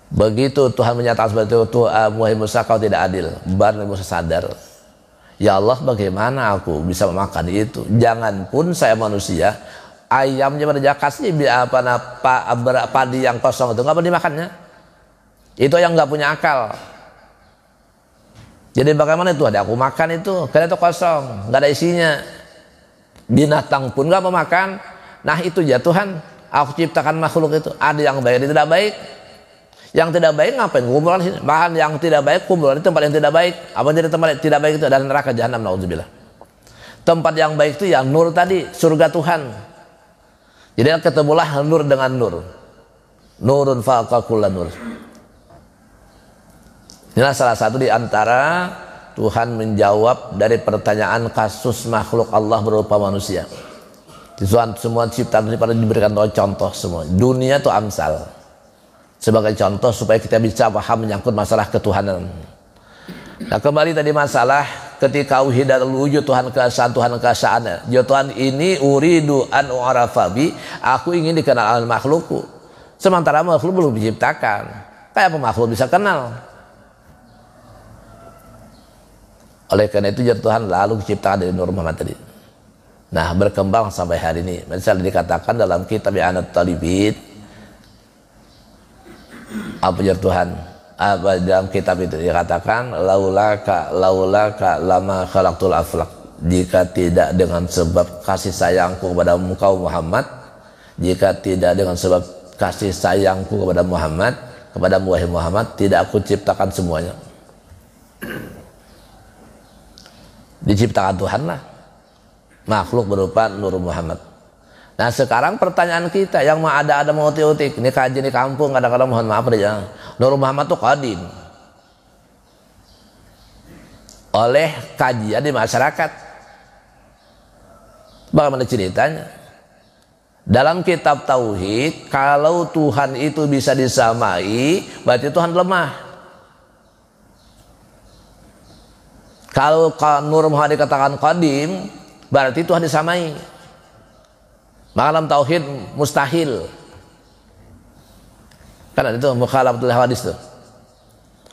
S1: Begitu Tuhan menyatakan seperti itu, wahai Musa kau tidak adil. Baru Musa sadar, ya Allah bagaimana aku bisa memakan itu? Jangan pun saya manusia, ayamnya berjakasnya padi yang kosong itu nggak boleh dimakannya. Itu yang nggak punya akal. Jadi bagaimana itu ada aku makan itu? Karena itu kosong, nggak ada isinya. Binatang pun nggak mau makan. Nah itu ya Tuhan, aku ciptakan makhluk itu. Ada yang baik, ada tidak baik. Yang tidak baik ngapain kumpulan sini? Bahkan yang tidak baik kumpulan di tempat yang tidak baik. Apa jadi tempat yang tidak baik itu adalah neraka jahanam, naudzubillah. Tempat yang baik itu yang nur tadi, surga Tuhan. Jadi ketemulah nur dengan nur. Nurun faqa kullan nur. Inilah salah satu di antara Tuhan menjawab dari pertanyaan kasus makhluk Allah berupa manusia. Tuhan semua ciptaan daripada diberikan contoh semua. Dunia itu amsal. Sebagai contoh supaya kita bisa paham menyangkut masalah ketuhanan. Nah kembali tadi masalah ketika uhidatul wujud Tuhan keesaan. Ya Tuhan ini uridu an u'arafabi, aku ingin dikenal oleh makhlukku. Sementara makhluk belum diciptakan. Kayak apa makhluk bisa kenal? Oleh karena itu ya Tuhan lalu diciptakan dari Nur Muhammad tadi. Nah berkembang sampai hari ini. Misalnya dikatakan dalam kitab I'anat Talibin, apa ya Tuhan, apa dalam kitab itu dikatakan laulaka lama khalaqtul aflaq, jika tidak dengan sebab kasih sayangku kepada engkau Muhammad, jika tidak dengan sebab kasih sayangku kepada Muhammad, kepada wahai Muhammad, tidak aku ciptakan semuanya. Diciptakan Tuhan lah makhluk berupa Nur Muhammad. Nah sekarang pertanyaan kita yang ada mau utik-utik, ini kaji di kampung kadang-kadang mohon maaf aja, Nur Muhammad itu qadim oleh kajian di masyarakat. Bagaimana ceritanya? Dalam kitab Tauhid, kalau Tuhan itu bisa disamai, berarti Tuhan lemah. Kalau Nur Muhammad dikatakan qadim, berarti Tuhan disamai. Maka dalam tauhid mustahil. Kan itu mukhalafatul hawadis itu.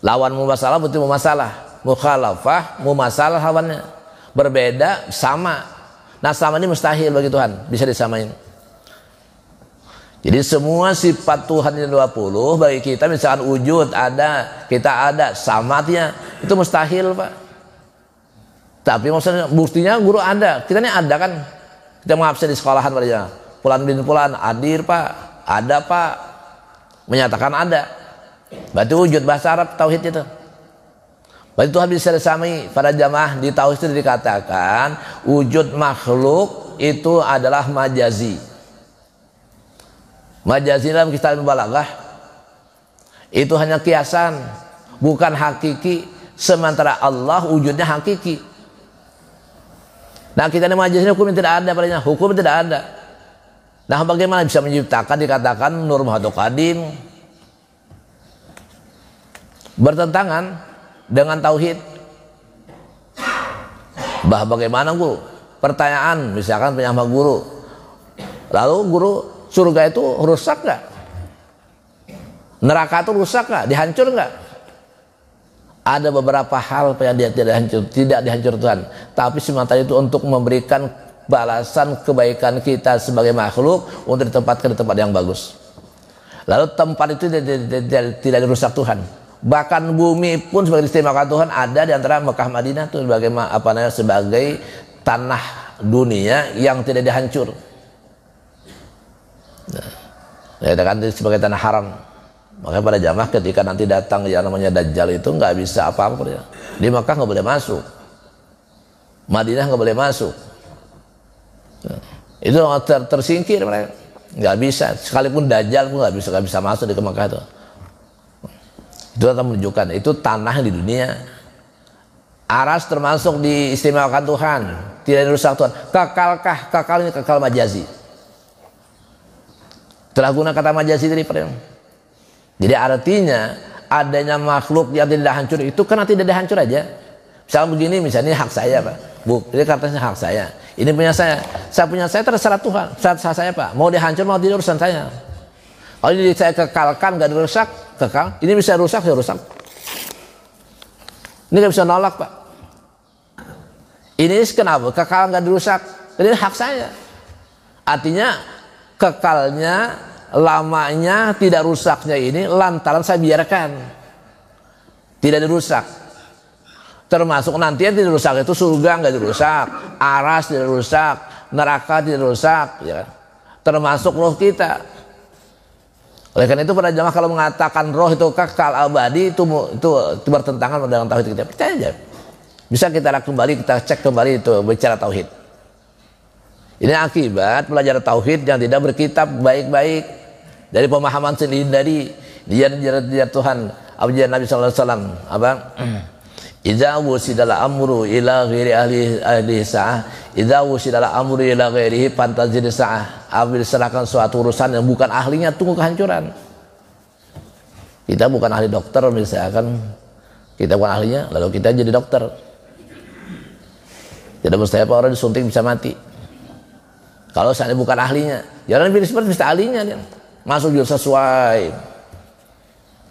S1: Lawan mumasalah berarti mumasalah. Mukhalafah mumasalah lawannya. Berbeda sama. Nah sama ini mustahil bagi Tuhan, bisa disamain. Jadi semua sifat Tuhan yang 20 bagi kita, misalkan wujud ada, kita ada, samatnya itu mustahil Pak. Tapi maksudnya buktinya guru ada, kita ini ada kan. Kita mengabsen di sekolahan pada Pulan bin Pulan hadir Pak, ada Pak, menyatakan ada. Berarti wujud bahasa Arab tauhid itu. Berarti Tuhan bisa disamai. Pada jamaah di tauhid itu dikatakan wujud makhluk itu adalah majazi. Majazi dalam kisah Balaghah itu hanya kiasan, bukan hakiki. Sementara Allah wujudnya hakiki. Nah kita ini majazi hukum tidak ada padanya, hukum tidak ada. Nah bagaimana bisa menciptakan? Dikatakan Nur Muhammad qadim, bertentangan dengan tauhid. Bagaimana guru? Pertanyaan misalkan punya guru, lalu guru, surga itu rusak gak? Neraka itu rusak gak? Dihancur gak? Ada beberapa hal yang dia tidak dihancur Tuhan, tapi semata itu untuk memberikan balasan kebaikan kita sebagai makhluk untuk ditempatkan di tempat yang bagus. Lalu tempat itu tidak dirusak Tuhan. Bahkan bumi pun sebagai istimewa Tuhan ada di antara Mekah Madinah itu sebagai tanah dunia yang tidak dihancur. Nah, kan sebagai tanah haram. Makanya pada jamaah ketika nanti datang yang namanya Dajjal itu nggak bisa apa-apa ya. Di Mekah nggak boleh masuk, Madinah nggak boleh masuk. Itu tersingkir mereka, nggak bisa. Sekalipun Dajjal pun nggak bisa masuk di Mekah itu. Itu akan menunjukkan itu tanah di dunia. Aras termasuk diistimewakan Tuhan, tidak dirusak Tuhan. Kekalkah? Kekal ini kekal majazi. Telah guna kata majazi tadi Pak. Jadi artinya adanya makhluk yang tidak hancur itu karena tidak dihancur aja. Misalnya begini, misalnya ini hak saya Pak, Bu, ini katanya hak saya, ini punya saya punya saya terserah Tuhan, terserah saya Pak, mau dihancur mau tidak urusan saya. Kalau ini saya kekalkan gak dirusak, kekal. Ini bisa rusak, ya rusak. Ini nggak bisa nolak, Pak. Ini kenapa? Kekal nggak dirusak. Ini hak saya. Artinya kekalnya, lamanya, tidak rusaknya ini lantaran saya biarkan. Tidak dirusak. Termasuk nanti yang tidak dirusak itu surga nggak dirusak, aras tidak dirusak, neraka tidak dirusak, ya. Termasuk roh kita. Oleh karena itu para jamaah kalau mengatakan roh itu kekal abadi itu bertentangan dengan tauhid kita. Percaya aja. Bisa kita kembali, kita cek kembali itu bicara tauhid. Ini akibat belajar tauhid yang tidak berkitab baik-baik dari pemahaman sendiri dari dia Tuhan, abjad Nabi sallallahu alaihi wasallam, apa? Idza wusidal amru ila ghairi ahli sa'ah, idza wusidal amru ila ghairihi fantazir sa'ah. Apabila diserahkan suatu urusan yang bukan ahlinya, tunggu kehancuran. Kita bukan ahli dokter misalkan, kita bukan ahlinya, lalu kita jadi dokter. Tidak mustahil orang disuntik bisa mati. Kalau saya bukan ahlinya, jangan pilih seperti bisa ahlinya dia. Masuk juga sesuai.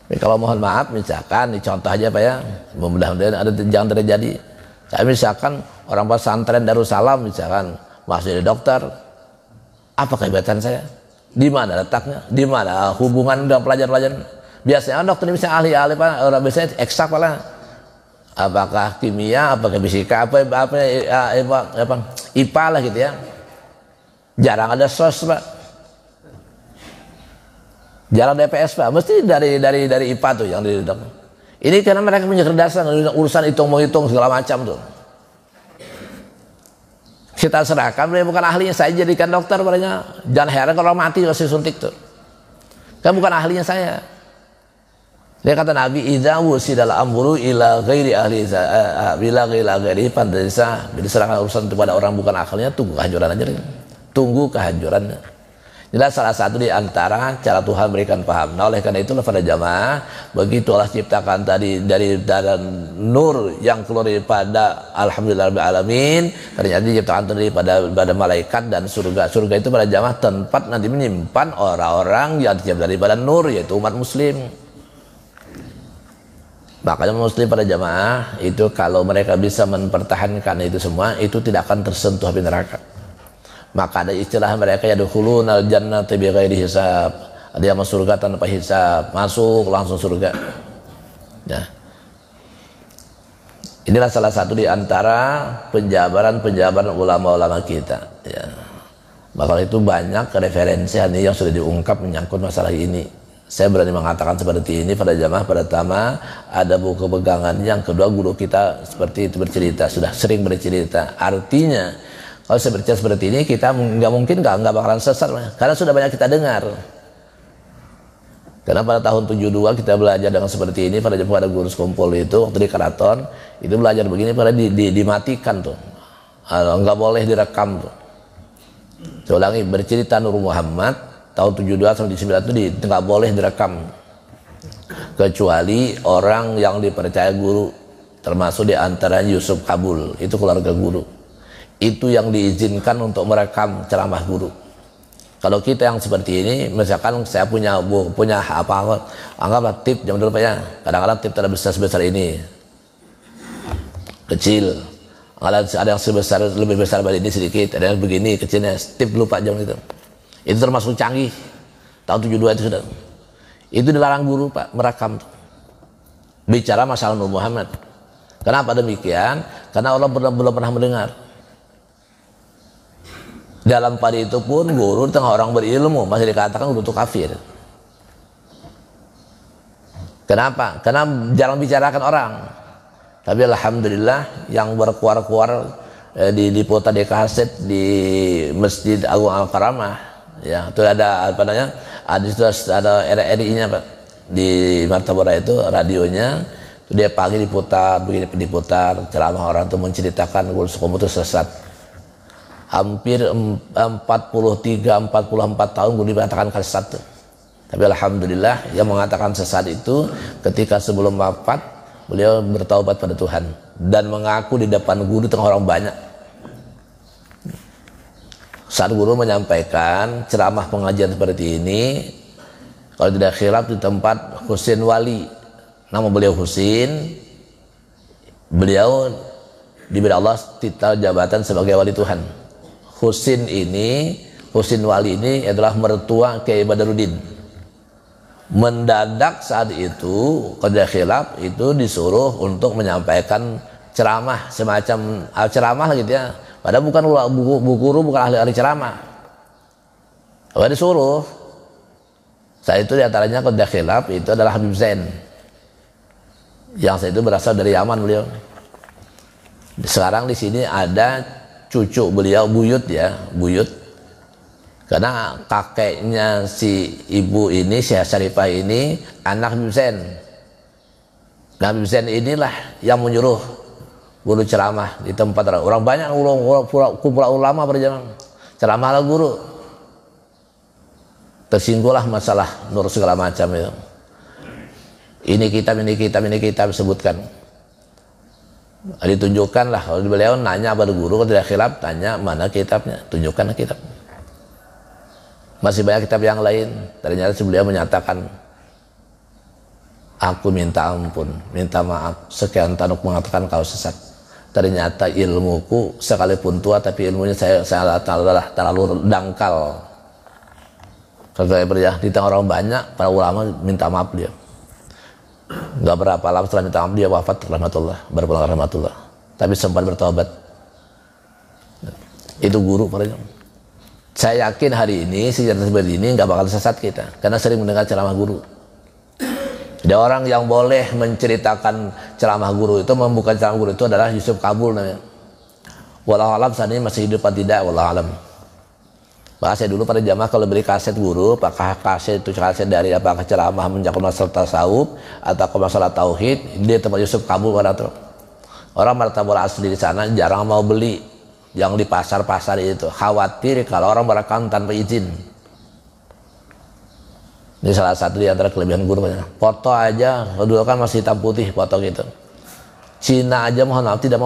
S1: Tapi kalau mohon maaf misalkan, contoh aja Pak ya, mudah-mudahan ada jangan terjadi. Saya misalkan orang pesantren Darussalam misalkan masuk jadi dokter, apa kehebatan saya? Di mana letaknya? Di mana hubungan dengan pelajar-pelajar? Biasanya dokter ini bisa ahli-ahli Pak, orang biasanya eksak Pak lah. Apakah kimia, apakah fisika, apa IPA lah gitu ya. Jarang ada SOS Pak, jarang DPS Pak, mesti dari IPA tuh yang di dokter. Ini karena mereka punya kecerdasan urusan hitung-hitung segala macam tuh. Kita serahkan, mereka bukan ahlinya, saya jadikan dokter padanya. Jangan heran kalau mati kasih suntik tuh, kan bukan ahlinya saya. Dia kata Nabi, idza wusidal amru ila ghairi ahli bila ghairi pandasa, bila serahkan urusan kepada orang bukan ahlinya, tunggu kehancuran aja. Tunggu kehancurannya. Jelas salah satu di antara cara Tuhan berikan paham. Nah oleh karena itulah pada jamaah, begitu Allah ciptakan tadi dari nur yang keluar daripada alhamdulillahirabbil alamin, ternyata diciptakan daripada malaikat dan surga. Surga itu pada jamaah tempat nanti menyimpan orang-orang yang diciptakan daripada nur, yaitu umat muslim. Makanya muslim pada jamaah itu kalau mereka bisa mempertahankan itu semua, itu tidak akan tersentuh api neraka. Maka ada istilah mereka yadkhulunal jannata bighairi hisab. Ada yang masuk surga tanpa hisab, masuk langsung surga. Ya. Inilah salah satu di antara penjabaran ulama-ulama kita. Ya. Bakal itu banyak referensi yang sudah diungkap menyangkut masalah ini. Saya berani mengatakan seperti ini pada jamaah. Pertama, ada buku pegangan. Yang kedua, guru kita seperti itu bercerita, sudah sering bercerita. Artinya kalau saya bercerita seperti ini, kita nggak mungkin nggak bakalan sesat, karena sudah banyak kita dengar. Karena pada tahun 72 kita belajar dengan seperti ini pada guru sekumpul itu waktu di Keraton itu belajar begini, pada dimatikan tuh, nggak boleh direkam tuh. Saya ulangi, bercerita Nur Muhammad tahun 72 sampai 9 itu nggak boleh direkam kecuali orang yang dipercaya guru, termasuk di antara Yusuf Kabul, itu keluarga guru. Itu yang diizinkan untuk merekam ceramah guru. Kalau kita yang seperti ini, misalkan saya punya apa, anggaplah tip jam dulu Pak ya. Kadang-kadang tip tidak besar ini, kecil. Ada yang lebih besar dari ini sedikit, ada yang begini kecilnya. Tip lupa jam itu. Itu termasuk canggih. Tahun 72 itu sudah. Itu dilarang guru Pak merekam. Bicara masalah Nur Muhammad. Kenapa demikian? Karena Allah belum pernah mendengar. Dalam pada itu pun guru tengah orang berilmu masih dikatakan guru itu kafir. Kenapa? Karena jarang bicarakan orang. Tapi alhamdulillah yang berkuar-kuar diputar di kaset di Masjid Agung Al-Karamah. Ya, itu ada apa namanya? Ada RRI-nya Pak. Di Martabora itu radionya, itu dia pagi diputar, begini diputar, ceramah orang itu menceritakan guru sekolah itu sesat. Hampir 43-44 tahun guru dikatakan sesat. Tapi alhamdulillah yang mengatakan sesat itu ketika sebelum wafat beliau bertaubat pada Tuhan dan mengaku di depan guru tengah orang banyak. Saat guru menyampaikan ceramah pengajian seperti ini, Kalau tidak khilaf di tempat Husin Wali, nama beliau Husin, beliau diberi Allah titel jabatan sebagai wali Tuhan. Husin Wali ini adalah mertua Kiai Badaruddin. Mendadak saat itu Qadha Khilaf itu disuruh untuk menyampaikan ceramah, semacam ceramah gitu ya. Padahal bukan guru, bukan ahli ceramah. Kalau disuruh, saat itu diantaranya Qadha Khilaf itu adalah Habib Zain, yang saya itu berasal dari Yaman beliau. Sekarang di sini ada cucu beliau, buyut ya, buyut. Karena kakeknya si ibu ini, Syekh Syarifah ini, anak Habib Zain. Nah, Habib Zain inilah yang menyuruh guru ceramah di tempat orang banyak, kumpulan ulama pada zaman ceramahlah guru. Tersinggunglah masalah nur segala macam itu. Ini kitab sebutkan. Ditunjukkanlah, kalau beliau nanya pada guru, kalau tidak khilaf tanya mana kitabnya, tunjukkanlah kitab. Masih banyak kitab yang lain. Ternyata beliau menyatakan, aku minta ampun, minta maaf sekian tanuk mengatakan kau sesat. Ternyata ilmuku sekalipun tua tapi ilmunya saya terlalu dangkal. Kalau saya berjah di tengah orang banyak, para ulama minta maaf dia. Gak berapa lama setelah minta maaf dia wafat rahmatullah, berpulang rahmatullah. Tapi sempat bertobat. Itu guru padanya. Saya yakin hari ini sejarah seperti ini nggak bakal sesat kita, karena sering mendengar ceramah guru. Ada orang yang boleh menceritakan ceramah guru itu, membuka ceramah guru itu adalah Yusuf Kabul namanya. Wallahu alam saat ini masih hidup atau tidak, wallahu alam. Maka saya dulu pada jamaah kalau beli kaset guru, apakah kaset itu kaset dari apakah ceramah mencakup masalah tasawuf atau masalah tauhid, dia tempat Yusuf Kabul pada itu. Orang martabul asli di sana jarang mau beli. Yang di pasar-pasar itu khawatir kalau orang merekam tanpa izin. Ini salah satu di antara kelebihan guru. Foto aja, dulu kan masih hitam putih foto gitu. Cina aja mohon maaf tidak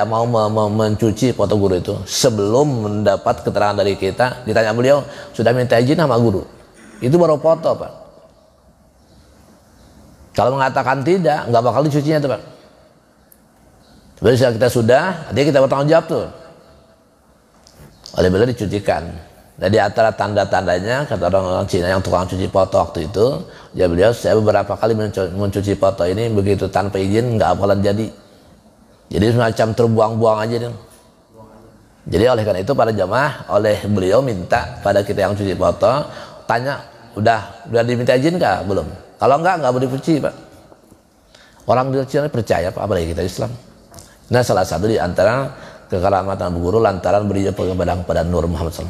S1: mau mencuci foto guru itu. Sebelum mendapat keterangan dari kita, ditanya beliau sudah minta izin sama guru. Itu baru foto Pak. Kalau mengatakan tidak, nggak bakal dicucinya tuh Pak. Sebenarnya kita sudah, nanti kita bertanggung jawab tuh. Oleh beliau dicucikan. Jadi antara tanda-tandanya kata orang Cina yang tukang cuci foto waktu itu, ya beliau saya beberapa kali mencuci foto ini begitu tanpa izin nggak bakalan jadi. Jadi semacam terbuang-buang aja nih. Jadi oleh karena itu para jamaah oleh beliau minta pada kita yang cuci foto tanya udah diminta izin kah belum? Kalau nggak boleh dicuci Pak. Orang di Cina percaya Pak, apalagi kita Islam. Nah salah satu di antara kekeramatan guru lantaran beliau pegang pada Nur Muhammad SAW,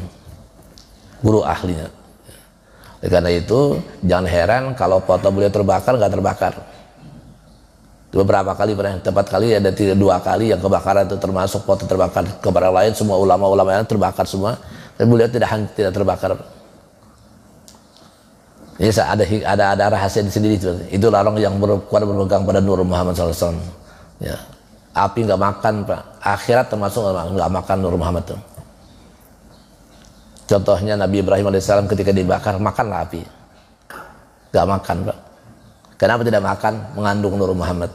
S1: guru ahlinya. Karena itu jangan heran kalau foto beliau terbakar nggak terbakar. Beberapa kali pernah, tepat kali ada 2 kali yang kebakaran itu termasuk foto terbakar. Kepada lain semua ulama-ulama yang terbakar semua, dan beliau tidak terbakar. Ini ada rahasia di sendiri. Itulah orang yang kuat berpegang pada Nur Muhammad SAW. Ya. Api nggak makan Pak, akhirat termasuk nggak makan Nur Muhammad tuh. Contohnya Nabi Ibrahim AS ketika dibakar makanlah api, nggak makan Pak. Kenapa tidak makan? Mengandung Nur Muhammad.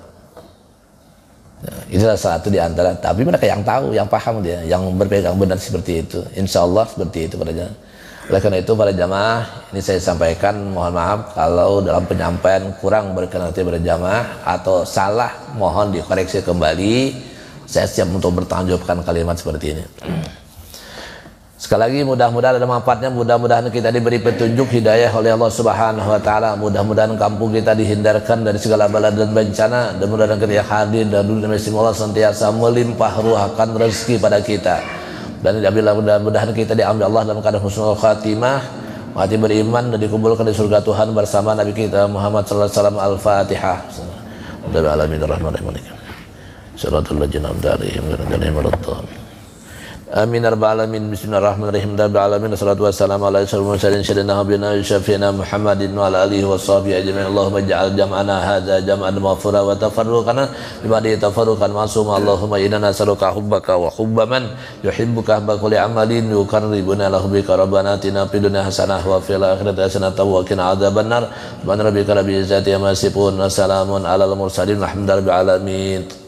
S1: Nah, itulah salah satu di antara. Tapi mereka yang tahu, yang paham dia, yang berpegang benar seperti itu. Insya Allah seperti itu pada jamaah. Oleh karena itu para jamaah ini saya sampaikan, mohon maaf kalau dalam penyampaian kurang berkenan hati pada jamaah atau salah, mohon dikoreksi kembali. Saya siap untuk bertanggung jawabkan kalimat seperti ini. Sekali lagi mudah-mudahan ada manfaatnya, mudah-mudahan kita diberi petunjuk hidayah oleh Allah Subhanahu wa taala. Mudah-mudahan kampung kita dihindarkan dari segala bala dan bencana, dan mudah-mudahan kita hadir dan dunia Allah senantiasa melimpah ruahkan rezeki pada kita. Dan mudah-mudahan kita diambil Allah dalam keadaan husnul khatimah, mati beriman dan dikumpulkan di surga Tuhan bersama Nabi kita Muhammad sallallahu alaihi wasallam. Al-Fatihah. Alhamdulillahirabbil alamin arrahmanirrahim. Shiratal ladzina an'amta 'alaihim ghairil maghdubi 'alaihim waladdallin. Amin ya rabbal alamin. Bismillahirrahmanirrahim. Rabbil alamin. Wassalatu wassalamu ala asyrofil mursalin sayyidina nabiyina syafiina Muhammadin wa ala alihi washabihi ajmain. Allahumma ij'al jam'ana hadza jam'an maghfura wa tafarruqana ba'da tafarruqan ma'suma. Allahumma inna nas'aluka hubbaka wa hubba man yuhibbuka bi kulli amalin yuqarribuna lahu bika. Rabbana atina fid dunya hasanah wa fil akhirati hasanah wa qina adzabannar. Subhana rabbika rabbil izzati amma yasifun. Wassalamun alal mursalin. Alhamdulillahi rabbil alamin.